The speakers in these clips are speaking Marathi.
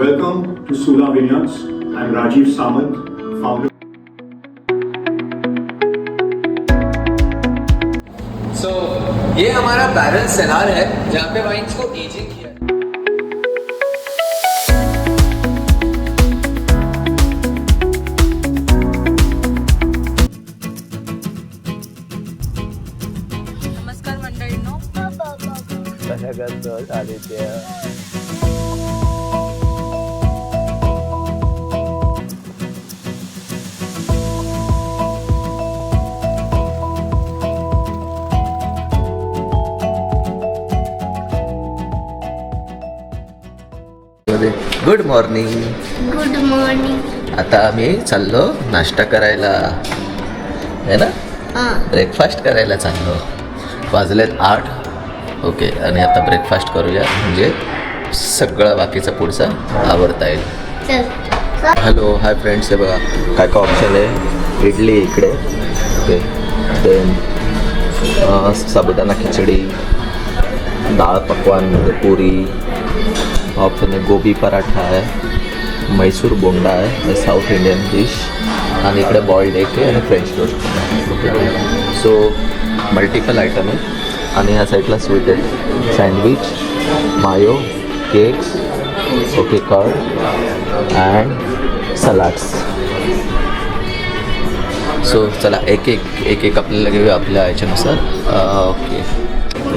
Welcome to Sula Vineyards. I'm Rajiv Samant, founder. So, ये हमारा बैरल सेलार है जहाँ पे वाइन्स को एजिंग किया है। नमस्कार मंडळींनो. Good morning. Good morning. आता आम्ही चाललो नाश्ता करायला है ना, ब्रेकफास्ट करायला चाललो. वाजलेत 8. ओके, आणि आता ब्रेकफास्ट करूया म्हणजे सगळं बाकीचं पुढचं आवडता येईल. चल. Hello, hi friends. हे बघा काय काय ऑप्शन आहे. इडली इकडे, ओके, देन साबुदाणा खिचडी, डाळ पकवान म्हणजे पुरी, ऑप्शन आहे गोबी पराठा आहे, मैसूर बोंडा आहे, हे साऊथ इंडियन डिश, आणि इकडे बॉइल्ड एग आहे आणि फ्रेंच टोस्ट आहे. सो मल्टिपल आयटम आहे. आणि ह्या साईडला स्वीट आहे, sandwich, mayo, cakes, okay, curd and salads. So चला एक एक आपल्याला घेऊया आपल्या याच्यानुसार. Okay,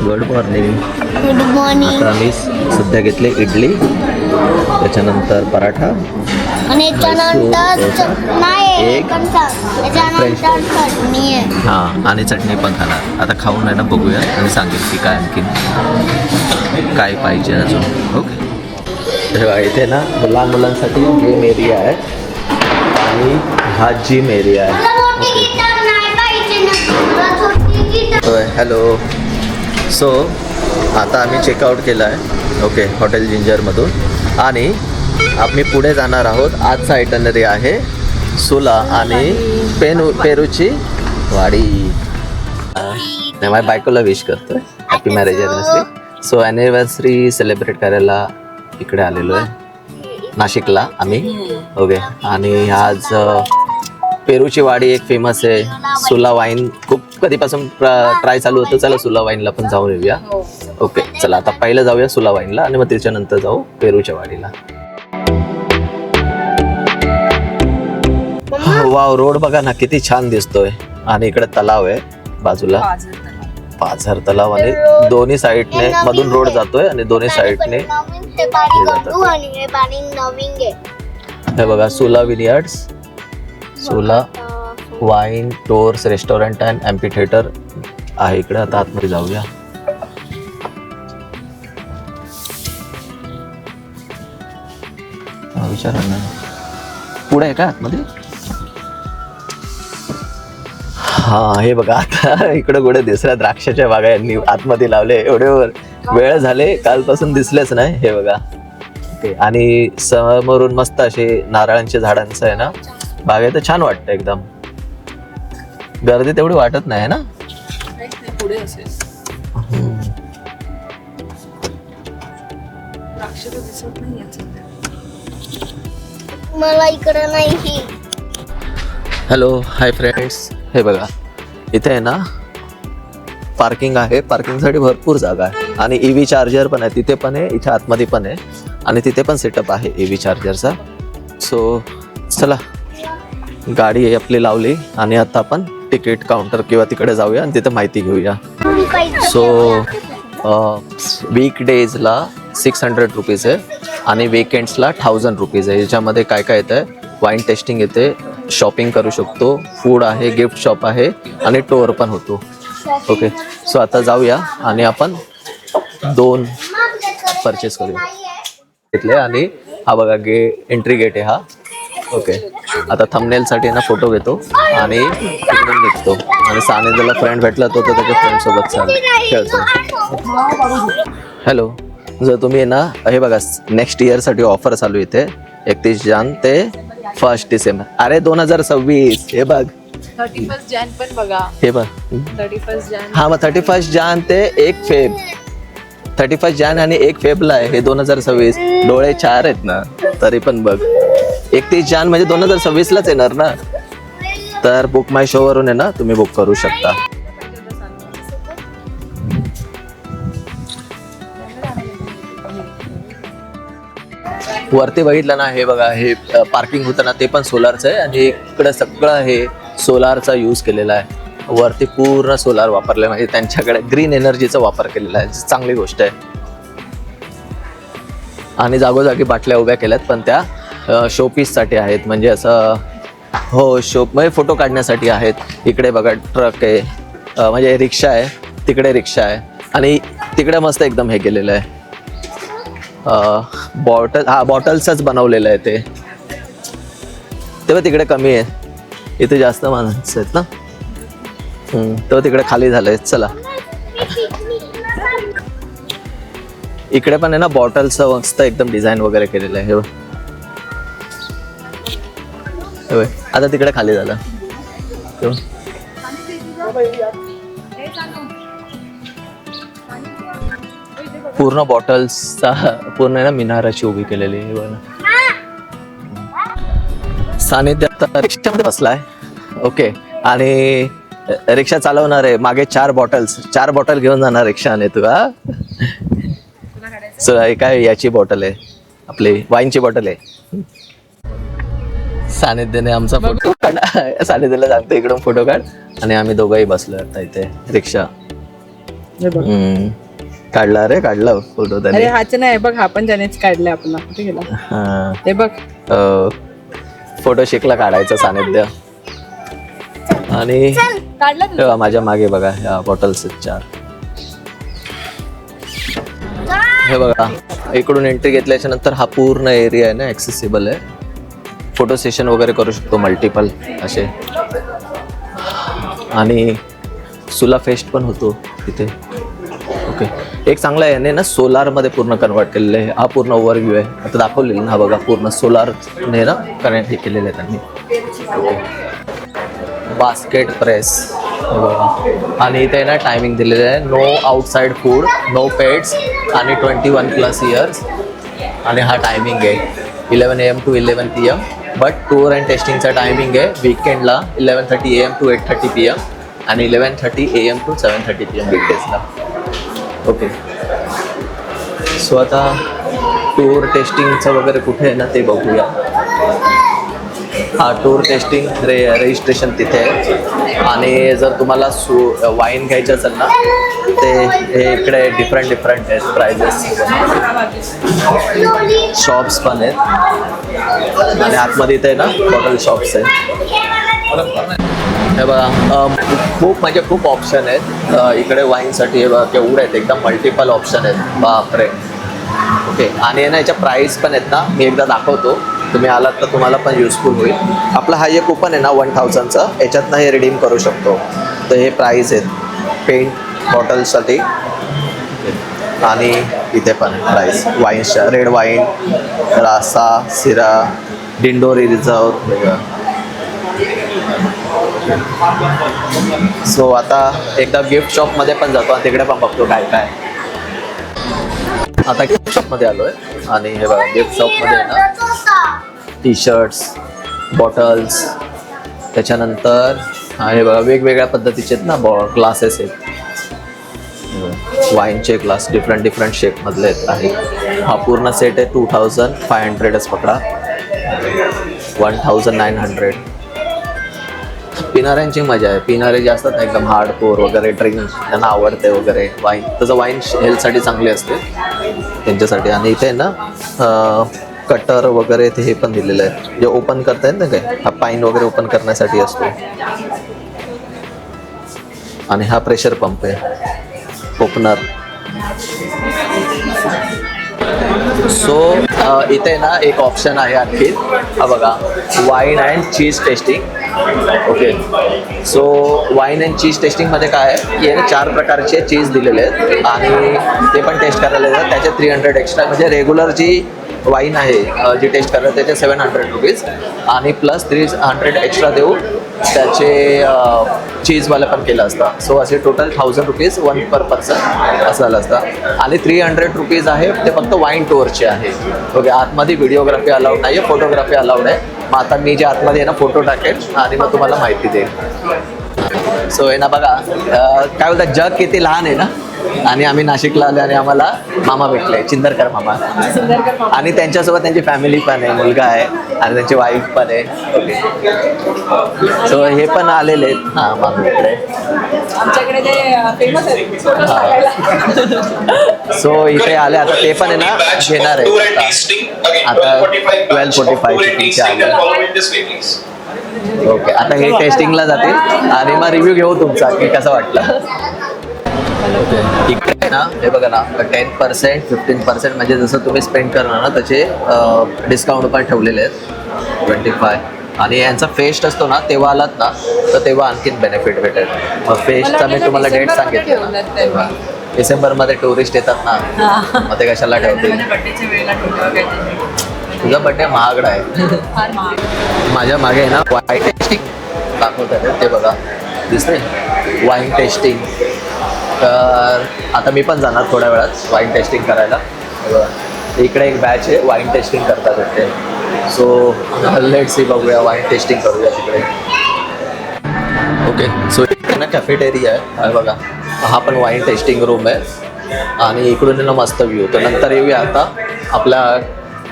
good morning. Good morning. आता आम्ही सध्या घेतले इडली, त्याच्यानंतर पराठा आणि त्याच्यानंतर नाही एक त्याच्यानंतर चटणी आहे. हां, आणि चटणी पण खाणार. आता खाऊन आहे ना बघूया आणि सांगेल की काय आणखीन काय पाहिजे अजून. ओके, तेव्हा इथे ना लहान मुलांसाठी गेम एरिया आहे आणि हा जिम एरिया आहे. हॅलो. सो आता आम्ही चेकआउट केलं आहे, ओके, हॉटेल जिंजरमधून, आणि आम्ही पुढे जाणार आहोत. आजचा आयटनरी आहे सुला आणि पेरूची वाडी. माझ्या बायकोला विश करतोय happy marriage anniversary. So anniversary celebrate करायला इकडे आलेलो आहे नाशिकला आम्ही. ओके, आणि आज पेरूची वाडी एक फेमस आहे. सुला वाईन खूप कधीपासून ट्राय चालू होतं. चला सुला वाईनला पण जाऊन येऊया. ओके, चला आता पहिलं जाऊया सुला वाईनला आणि मग त्याच्यानंतर जाऊ पेरूच्या वाडीला. वाव, रोड बघा ना किती छान दिसतोय. आणि इकडे तलाव आहे बाजूला, पाझर तलाव, आणि दोन्ही साईडने मधून रोड जातोय आणि दोन्ही साईडने हे बघा सुला विनियार्ड्स, सुला वाईन टोर्स रेस्टॉरंट अँड ॲम्पी थिएटर आहे इकडे. आता आतमध्ये जाऊया. विचारा ना, पुढे आहे का आतमध्ये? हा, हे बघा आता इकडे कुठे दुसऱ्या द्राक्षाच्या बागा यांनी आतमध्ये लावले. एवढे वेळ झाले, कालपासून दिसलेच नाही. हे बघा, आणि समोरून मस्त असे नारळांच्या झाडांचं आहे ना बाग आहे. तर छान वाटतं एकदम. गर्दी तेवढी वाटत नाही ना पुढे असेल. मला इकडं नाही. Hello, hi friends. हे बघा इथे आहे ना पार्किंग आहे. पार्किंगसाठी भरपूर जागा आहे आणि EV चार्जर पण आहे. तिथे पण आहे, इथे आतमध्ये पण आहे, आणि तिथे पण सेटअप आहे EV चार्जरचा. सो चला, गाडी आपली लावली आणि आता आपण तिकीट काउंटर किंवा तिकडे जाऊया आणि तिथे माहिती घेऊया. सो वीकडेजला 600 रुपीज आहे आणि वीकेंड्सला 1000 रुपीज आहे. याच्यामध्ये काय काय येतं आहे, वाईन टेस्टिंग येते, शॉपिंग करू शकतो, फूड आहे, गिफ्ट शॉप आहे आणि टूर पण होतो. ओके, सो आता जाऊया आणि आपण 2 परचेस करूया घेतले. आणि हा बघा एंट्री गेट आहे हा. ओके, आता थंबनेलसाठी ना फोटो घेतो आणि तिकडून निघतो. आणि सानिध्यला फ्रेंड भेटला तो तर त्याच्या फ्रेंडसोबत खेळतो. हॅलो, जर तुम्ही ना हे बघा नेक्स्ट इयरसाठी ऑफर चालू इथे 31 जान ते 1 डिसेंबर. अरे 2026. हे बघ 31 जान पण बघा. हे बघ 31 जान. हा, मग 31 जान ते 1 फेब 31 जान आणि 1 फेब्रुवारी आहे, हे 2026. डोळे 4 आहेत ना, तरी पण बघ 31 जान म्हणजे 2026लाच येणार ना. तर बुक माय शो वरून आहे ना तुम्ही बुक करू शकता. वरती बघितलं ना, हे बघा, हे पार्किंग होतं ना ते पण सोलारचं आहे आणि इकडे सगळं हे सोलारचा यूज केलेला आहे. वरती पूर्ण सोलार वापरले, म्हणजे त्यांच्याकडे ग्रीन एनर्जीचा वापर केलेला आहे, चांगली गोष्ट आहे. आणि जागोजागी बाटल्या उभ्या केल्यात, पण त्या शोपीससाठी आहेत, म्हणजे असं हो म्हणजे फोटो काढण्यासाठी आहेत. इकडे बघा ट्रक आहे, म्हणजे रिक्षा आहे, तिकडे रिक्षा आहे आणि तिकडे मस्त एकदम हे केलेलं आहे. बॉटल्सच बनवलेलं आहे ते. तेव्हा तिकडे कमी आहे, इथे जास्त माणसं आहेत ना. तेव्हा तिकडे खाली झालंय. चला इकडे पण आहे ना बॉटल्सचं मस्त एकदम डिझाईन वगैरे केलेलं आहे. हे आता तिकडे खाली झालं. पूर्ण बॉटल्सचा पूर्ण आहे ना मिनाराची उभी केलेली आहे. सानिध्यात रिक्षामध्ये बसलाय. ओके, आणि रिक्षा चालवणार आहे. मागे 4 बॉटल घेऊन जाणार रिक्षाने तू. हा काय याची बॉटल आहे, आपली वाईनची बॉटल आहे. सानिध्याने आमचा फोटो काढला. सानिध्याला सांगतो इकडून फोटो काढ, आणि आम्ही दोघंही बसलो आता इथे. रिक्षा काढला रे, काढला फोटो त्याने. अरे हाच नाही बघ, हा पण त्यानेच काढलाय आपला. कुठे गेला ते बघ. फोटो शिकला काढायचा सानिध्य. आणि काढला माझ्या मागे बघा ह्या बॉटल्स 4. हे बघा, इकडून एंट्री घेतल्याच्या नंतर हा पूर्ण एरिया आहे ना ऍक्सेसिबल आहे. फोटो सेशन वगैरे करू शकतो मल्टिपल असे. आणि सुला फेस्ट पण होतो तिथे. ओके, एक चांगला आहे ना, सोलारमध्ये पूर्ण कन्वर्ट केलेलं आहे. हा पूर्ण ओव्हरव्ह्यू आहे, आता दाखवलेलं ना. हा बघा पूर्ण सोलारने ना कनेक्ट हे केलेलं आहे त्यांनी. ओके, बास्केट प्रेस आणि इथे ना टायमिंग दिलेलं आहे. No outside food, no pets आणि 21+ इयर्स. आणि हा टायमिंग आहे 11 AM to 11 PM. But tour and टेस्टिंगचा टायमिंग आहे वीकेंडला 11:30 AM to 8:30 PM आणि 11:30 AM to 7:30 PM वीकडेजला. ओके, सो आता टूर टेस्टिंगचं वगैरे कुठे आहे ना ते बघूया. हा टूर टेस्टिंग रजिस्ट्रेशन तिथे आहे. आणि जर तुम्हाला वाईन घ्यायचं असेल ना ते हे इकडे डिफरंट आहेत प्राइजेस. शॉप्स पण आहेत आणि आतमध्ये इथे ना बॉटल शॉप्स आहेत. हे बघा, खूप ऑप्शन आहेत इकडे वाईनसाठी. हे बघा केवढे आहेत, एकदम मल्टिपल ऑप्शन आहेत, बापरे. ओके, आणि ना याच्या प्राईस पण आहेत ना, मी एकदा दाखवतो. तुम्ही आलात तर तुम्हाला पण युजफुल होईल. आपला हा जे कूपन आहे ना 1000चा, याच्यातनं हे रिडीम करू शकतो. तर हे प्राईस आहेत पेंट बॉटल्ससाठी. आणि इथे पण प्राईस वाईन्सच्या, रेड वाईन, रासा, सिरा, डिंडोरी रिझर्व. सो आता एकदा गिफ्ट शॉपमध्ये पण जातो आणि तिकडे पण बघतो काय काय. आता गिफ्ट शॉपमध्ये आलोय आणि हे बघा गिफ्ट शॉपमध्ये ना टी-शर्ट्स, बॉटल्स, त्याच्यानंतर हे बघा वेगवेगळ्या पद्धतीचे आहेत ना ग्लासेस आहेत. वाईनचे ग्लास डिफरंट शेपमधले आहेत. हा पूर्ण सेट आहे 2500च पकडा, 1900. पिणाऱ्यांची मजा आहे. पिणारे जे असतात ना एकदम हार्डकोर वगैरे, ड्रिंक त्यांना आवडते वगैरे वाईन, तसं वाईन हेल्थसाठी चांगली असते त्यांच्यासाठी. आणि इथे ना कटर वगैरे ते हे पण दिलेलं आहे, जे ओपन करता येत ना काय, हा पाईन वगैरे ओपन करण्यासाठी असतो. आणि हा प्रेशर पंप आहे, ओपनर. सो इथे ना एक ऑप्शन आहे आणखी. हा बघा, wine and cheese tasting. Okay, so wine and cheese टेस्टिंगमध्ये काय आहे की 4 प्रकारचे चीज दिलेले आहेत आणि ते पण टेस्ट करायला येतात. त्याचे 300 एक्स्ट्रा, म्हणजे रेग्युलर जी वाईन आहे जी टेस्ट करतात त्याचे 700 रुपीज आणि प्लस 300 एक्स्ट्रा देऊ त्याचे चीजवाला पण केलं असतं. सो असे टोटल 1000 रुपीज 1 पर पर्सन असं झालं असतं. आणि 300 रुपीज आहे ते फक्त वाईन टूरचे आहे. ओके, आतमध्ये व्हिडिओग्राफी अलाउड नाही आहे, फोटोग्राफी अलाउड आहे. मग आता मी जे आतमध्ये आहे ना फोटो टाकेल आणि मग तुम्हाला माहिती देईल. सो आहे ना बघा काय बोलतात, जग किती लहान आहे ना. आणि आम्ही नाशिकला आलो आणि आम्हाला मामा भेटले, चिंदरकर मामा. आणि त्यांच्यासोबत त्यांची फॅमिली पण आहे, मुलगा आहे आणि त्यांची वाईफ पण आहे. ओके, सो हे पण आलेले आहेत. हां, मामा भेटले. आमच्याकडे ते फेमस आहे. सो इथे आले आता ते पण आहे ना घेणार आहे. आता 12:45 आले. ओके, आता हे टेस्टिंगला जातील आणि मग रिव्ह्यू घेऊ तुमचा की कसं वाटलं. ओके, इकडे ना हे बघा ना 10% 15% म्हणजे जसं तुम्ही स्पेंड करणार ना त्याचे डिस्काउंट पण ठेवलेले आहेत 25. आणि यांचा फेस्ट असतो ना तेव्हा आलात ना तर तेव्हा आणखीन बेनिफिट भेटेल. मग फेस्टचा मी तुम्हाला डेट सांगितलं तेव्हा डिसेंबरमध्ये टुरिस्ट येतात ना, मग ते कशाला ठेवतील. तुझा बड्डे महागडा आहे. माझ्या मागे आहे ना वाईन टेस्टिंग दाखवतात ते बघा, दिसते वाईन टेस्टिंग. तर आता मी पण जाणार थोड्या वेळात वाईन टेस्टिंग करायला. इकडे एक बॅच आहे वाईन टेस्टिंग करतात इथे. सो लेट्स सी, बघूया वाईन टेस्टिंग करूया तिकडे. ओके, सो इकडे ना कॅफेटेरिया आहे बघा. हा पण वाईन टेस्टिंग रूम आहे आणि इकडून ना मस्त व्ह्यू. तर नंतर येऊया. आता आपला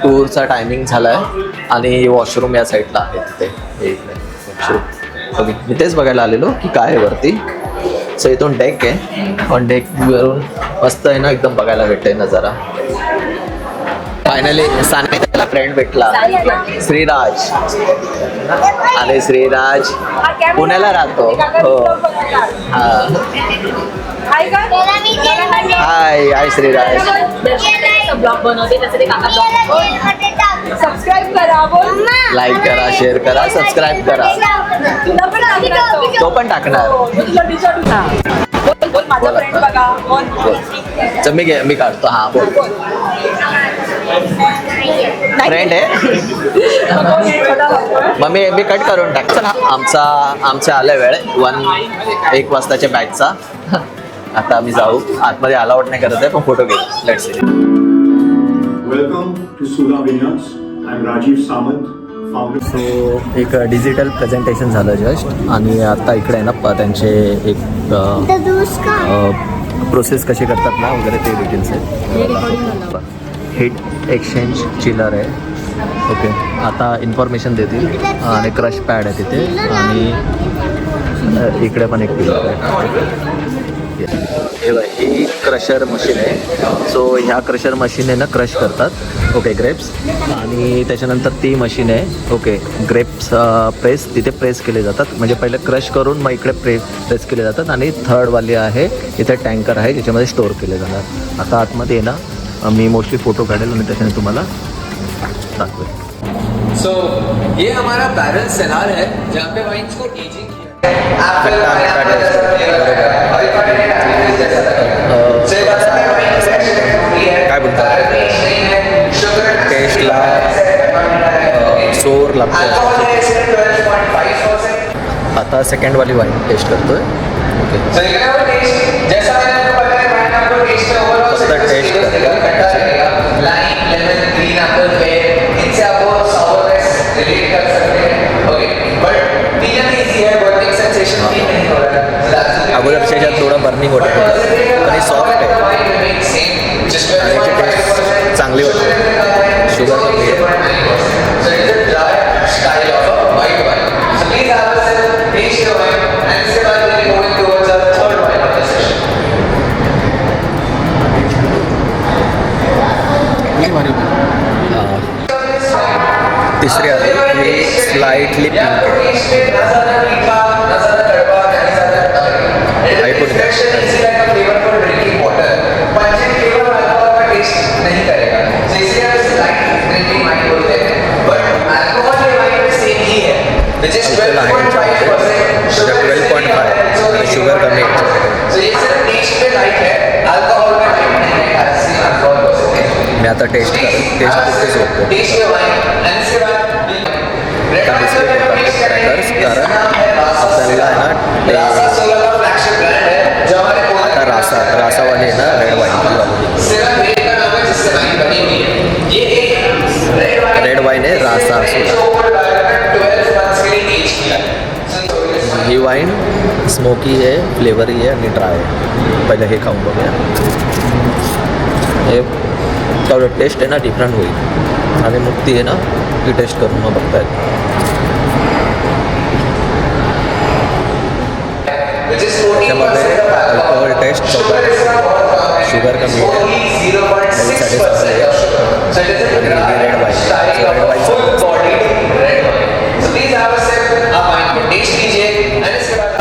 टूरचा टायमिंग झाला आहे आणि वॉशरूम या साईडला आहे तिथे. हे इकडे वॉशरूम. ओके, मी तेच बघायला आलेलो की काय आहे वरती. सो इथून डेक आहे, पण डेकवरून मस्त आहे ना एकदम बघायला भेटते नजारा. फायनली सानियाला फ्रेंड भेटला, श्रीराज. अरे श्रीराज पुण्याला राहतो. हो, हां, हाय हाय श्रीराज. ब्लॉग बनवते त्याचे ते काका ब्लॉग सबस्क्राईब करा, बोल लाईक करा, शेअर करा, सबस्क्राईब करा. तुला पण टाकणार तो पण टाकणार. बोल माझा फ्रेंड बघा. बोल चल मी काढतो. हां बोल. फ्रेंड आहे मग मी कट करून टाक. चला, आमचा आला वेळ 1 वाजताच्या बॅचचा. आता आम्ही जाऊ. आतमध्ये अलाउड नाही करत आहे पण फोटो घेऊ. Let's see. Welcome to Sula Vineyards. I'm Rajiv Samant, founder. So एक डिजिटल प्रेझेंटेशन झालं जस्ट आणि आता इकडे आहे ना त्यांचे एक प्रोसेस कशी करतात ना वगैरे ते डिटेल्स आहेत. हीट एक्सचेंज चिलर आहे. ओके, आता इन्फॉर्मेशन देतील. आणि क्रश पॅड आहे तिथे आणि इकडे पण एक पिलर आहे. ही क्रशर मशीन आहे. सो ह्या क्रशर मशीन ना क्रश करतात. Okay, grapes. आणि त्याच्यानंतर ती मशीन आहे. ओके, ग्रेप्स प्रेस तिथे प्रेस केले जातात. म्हणजे पहिले क्रश करून मग इकडे प्रेस केले जातात. आणि थर्डवाली आहे इथे टँकर आहे ज्याच्यामध्ये स्टोअर केले जातात. आता आतमध्ये आहे ना मी मोस्टली फोटो काढेल आणि त्याच्याने तुम्हाला दाखवेल. सो ये हमारा बैरल सेलार है जहाँ पे वाइन्स को एजिंग काय बोलतात टेस्टला सोर लागतो. आता सेकंडवाली वाईन टेस्ट करतोय. ओके, फक्त टेस्ट अगोदरच्या ह्याच्यात थोडं बर्निंग होतं आणि सॉफ्ट आहे आणि याची टेस्ट चांगली वाटते. शुगर कमी आहे. तिसरी आहे ही स्लाइटली पिंक शुगर कमी मी आता टेस्ट कुठेच बघतो टेस्ट के वाइन एंड इसके बाद आता बिस्किट क्रॅकर्स कारण आपल्याला आहे ना रासा सोलर का फ्लैगशिप ब्रांड है जो हमारे आता रासावाली आहे ना रेड वाईन सेवन रेड का नाम है जिससे वाइन बनी हुई है ये एक रेड वाईन आहे रासा सोलर 12 months के लिए एज किया है ही वाईन स्मोकी आहे फ्लेवरी आहे आणि ड्राय आहे पहिलं हे खाऊन बघूया हे थोडं टेस्ट आहे ना डिफरंट होईल आणि मग ती आहे ना ती टेस्ट करून मग बघता येईल त्याच्यामध्ये अल्कोहोल टेस्ट शुगर कमी आहे हेल्थसाठी चांगली आहे आणि ही रेड वाईन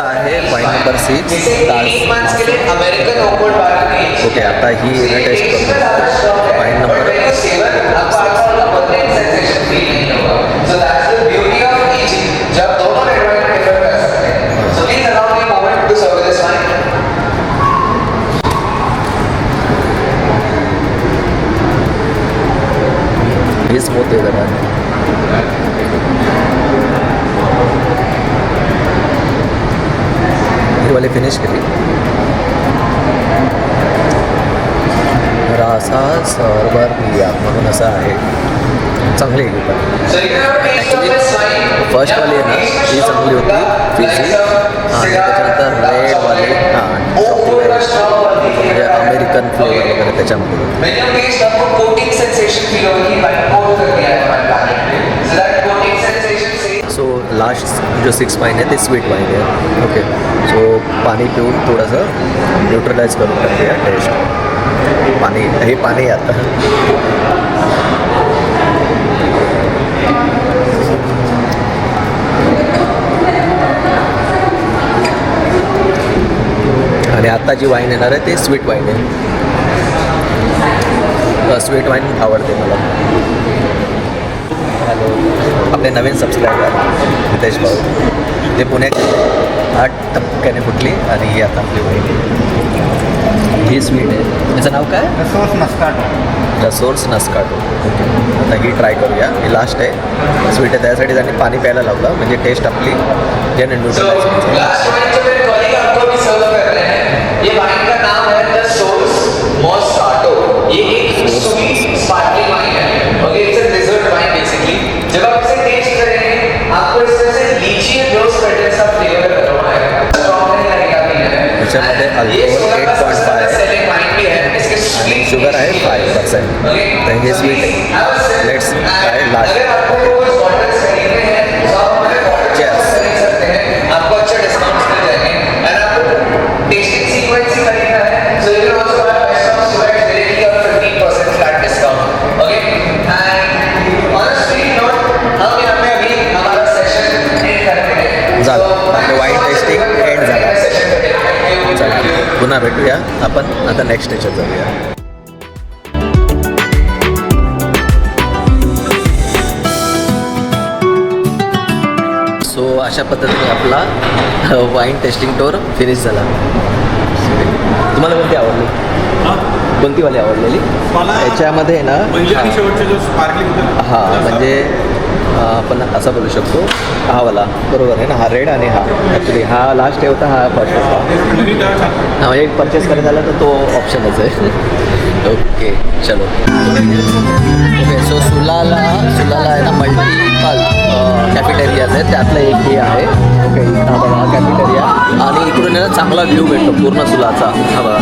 आहे वाईन नंबर 6 अमेरिकन ओकवर्ड बारह की ओके आता ही टेस्ट करू वाईन नंबर जब दोनों रेड वाइन डिफर कर सकते हैं so please allow me moment to serve this wine हे स्मूथ आहे जरा ही वाली फिनिश केली रासा सर्वरिया म्हणून असं आहे चांगली आहे पण फर्स्टवाली आहे ना ती चांगली होती फिजी आणि त्याच्यानंतर रेडवाली म्हणजे अमेरिकन फ्लेवर वगैरे त्याच्यामध्ये When you taste आपको coating sensation feel होगी वाइन कोट कर दिया है हमारे पैलेट पे so that coating sensation से सो लास्ट जो 6 वाईन आहे ते स्वीट वाईन आहे ओके सो पाणी पिऊन थोडंसं न्यूट्रलाइज करून टाकूया टेस्ट पाणी हे पाणी आहे आता आणि आता जी वाईन येणार आहे ते स्वीट वाईन आहे स्वीट वाईन आवडते मला हॅलो आपले नवीन सबस्क्रायबर हितेश भाऊ ते पुण्याचे 8 टक्क्याने फुटली आणि ही आता आपली वाईन ही स्वीट आहे त्याचं नाव काय सोर्स नस्काटो ओके आता ही ट्राय करूया ही लास्ट आहे स्वीट आहे त्यासाठी त्यांनी पाणी प्यायला लावलं म्हणजे टेस्ट आपली जे न्यूट्रलाइज लास्ट वाइन जो मेरे कॉलीग आपको भी सर्व कर रहे हैं ये वाइन का नाम है द सोर्स मॉस्काटो ये एक स्वीट स्पार्कलिंग वाइन है okay it's a dessert wine basically जब आप इसे टेस्ट करेंगे आपको इसमें से लीची एंड रोज पेटल्स का फ्लेवर अरोमा आएगा स्ट्रॉन्ग नहीं लगेगा पीने में त्याच्यामध्ये ये अल्कोहोल 8.5 आहे सेलिंग वाइन भी है इसके आणि स्वीट शुगर आहे 5% तर हे स्वीट आहे लेट्स ट्राय लास्ट अगर आपको कुछ बॉटल्स खरीदने हैं तो आप हमारे बॉटल्स Cheers. खरीद सकते हैं आपको अच्छे डिस्काउंट्स मिल जाएंगे एंड आपको टेस्टिंग सीक्वेंस ही खरीदना है so you can also buy best sweet directly और 15% flat discount okay and on a sweet note हम यहाँ पे अभी हमारा सेशन एंड करते हैं झालं आपलं वाईन टेस्टिंग एंड झालं सेशन चला पुन्हा भेटूया आपण आता नेक्स्ट स्टेजवर जाऊया सो अशा पद्धतीने आपला वाईन टेस्टिंग टूर फिनिश झाला तुम्हाला कोणती आवडली कोणती वाली आवडलेली मला याच्यामध्ये आहे ना म्हणजे आणि शेवटचे जो स्पार्कलिंग होतं ना, हां म्हणजे आपण असं बोलू शकतो हा वाला बरोबर आहे ना हा रेड आणि हा ॲक्च्युली हा लास्ट डे होता हा फर्स्ट होता दोन्ही त्यावेळेस छान. हा म्हणजे परचेस करायचा झाला तर तो ऑप्शनच आहे ओके चलो ओके सो सुलाला आहे ना मल्टिपल कॅफेटेरियाज आहेत त्यातलं एक हे आहे ओके हा बघा हा कॅफेटेरिया आणि इकडून आहे ना चांगला व्ह्यू भेटतो पूर्ण सुलाचा हा बघा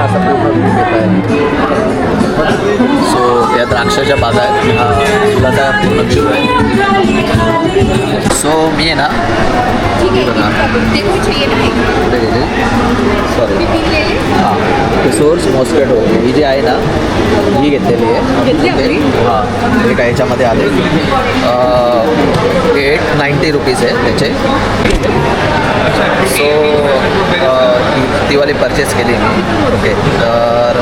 असा पूर्ण व्ह्यू येत आहे सो त्या द्राक्षाच्या बागा आहेत हा सुलाचा पूर्ण व्ह्यू आहे सो मी आहे ना बघा कुठे गेले सॉरी हां ते सोर्स मॉस्केटो ही जी आहे ना ही घेतलेली आहे हां हे काय याच्यामध्ये आले 890 रुपीज आहे त्याचे सो ती वाली परचेस केली मी ओके तर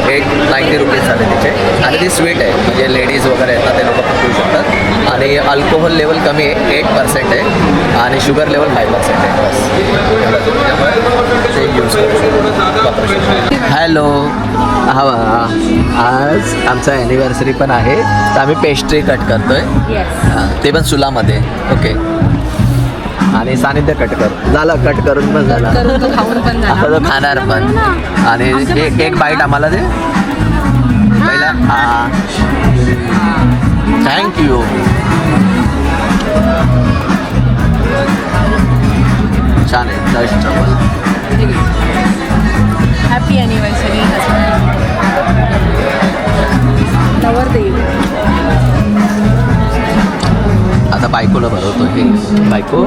890 रुपीज झाले त्याचे आणि ती स्वीट आहे म्हणजे लेडीज वगैरे येतात ते लोक पण पिऊ शकतात आणि अल्कोहोल लेवल कमी आहे, 8% आहे आणि शुगर लेवल 5% आहे बस. त्यामुळे ते यूज करू शकतो. हॅलो, आज आमचा ॲनिव्हर्सरी पण आहे तर आम्ही पेस्ट्री कट करतोय. ते पण सुलामध्ये. ओके. आणि सानिध्य कट कर झालं, कट करून पण झाला, आता तो खाणार पण. आणि एक बाईट आम्हाला दे पहिला. हां, थँक्यू. छान आहे. Just trouble. हॅपी ॲनिव्हर्सरी नवरदेव. आता बायकोला भरवतो हे. बायको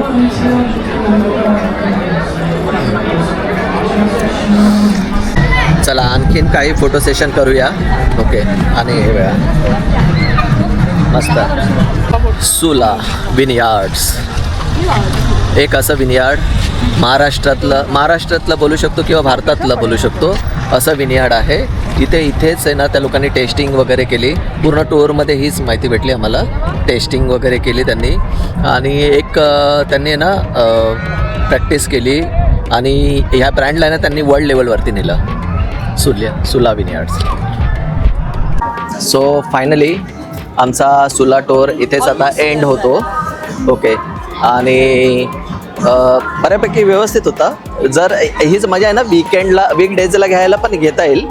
चला आणखीन काही फोटो सेशन करूया. ओके. आणि हे वेळा मस्त सुला विनयार्ड्स. एक असं विनयार्ड महाराष्ट्रातलं बोलू शकतो किंवा भारतातलं बोलू शकतो असं विनयार्ड आहे. इथेच आहे ना त्या लोकांनी टेस्टिंग वगैरे केली. पूर्ण टूरमध्ये हीच माहिती भेटली आम्हाला. टेस्टिंग वगैरे केली त्यांनी आणि एक त्यांनी ना प्रॅक्टिस केली आणि ह्या ब्रँडला ना त्यांनी वर्ल्ड लेवलवरती नेलं. सुला विनयार्ड्स. सो फायनली आमचा सुला टूर इथेच आता एंड होतो. ओके. आणि बऱ्यापैकी व्यवस्थित होता. जर हीच मजा आहे ना वीकडेजला घ्यायला पण घेता येईल.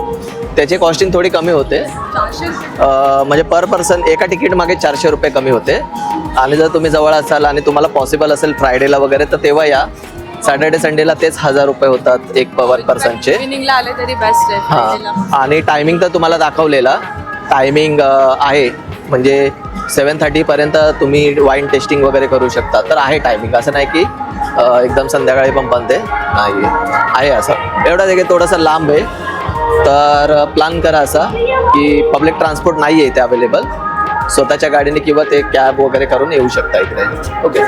त्याची कॉस्टिंग थोडी कमी होते. म्हणजे पर पर्सन एका तिकीट मागे 400 रुपये कमी होते. आणि जर तुम्ही जवळ असाल आणि तुम्हाला पॉसिबल असेल फ्रायडेला वगैरे तर तेव्हा या. सॅटर्डे संडेला तेच 1000 रुपये होतात एक पर पर्सनचे. इव्हिनिंगला आले तरी बेस्ट आहे. हां. आणि टायमिंग तर तुम्हाला दाखवलेला टायमिंग आहे. म्हणजे 7:30पर्यंत तुम्ही वाईन टेस्टिंग वगैरे करू शकता. तर आहे टायमिंग. असं नाही की एकदम संध्याकाळी पण बंद आहे. नाही आहे असं. एवढं देखील थोडंसं लांब आहे. तर प्लॅन करा असा की पब्लिक ट्रान्सपोर्ट नाही आहे इथे अवेलेबल. स्वतःच्या गाडीने किंवा ते कॅब वगैरे करून येऊ शकता इकडे. ओके.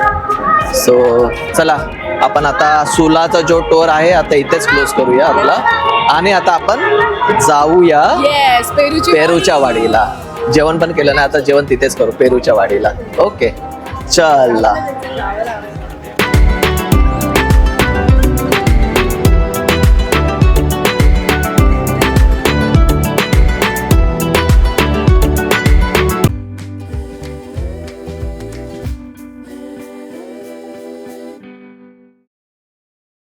सो चला आपण आता सुलाचा जो टूर आहे आता इथेच क्लोज करूया आपला. आणि आता आपण जाऊया पेरूच्या वाडीला. जेवण पण केलं ना, आता जेवण तिथेच करू पेरूच्या वाडीला. ओके चला.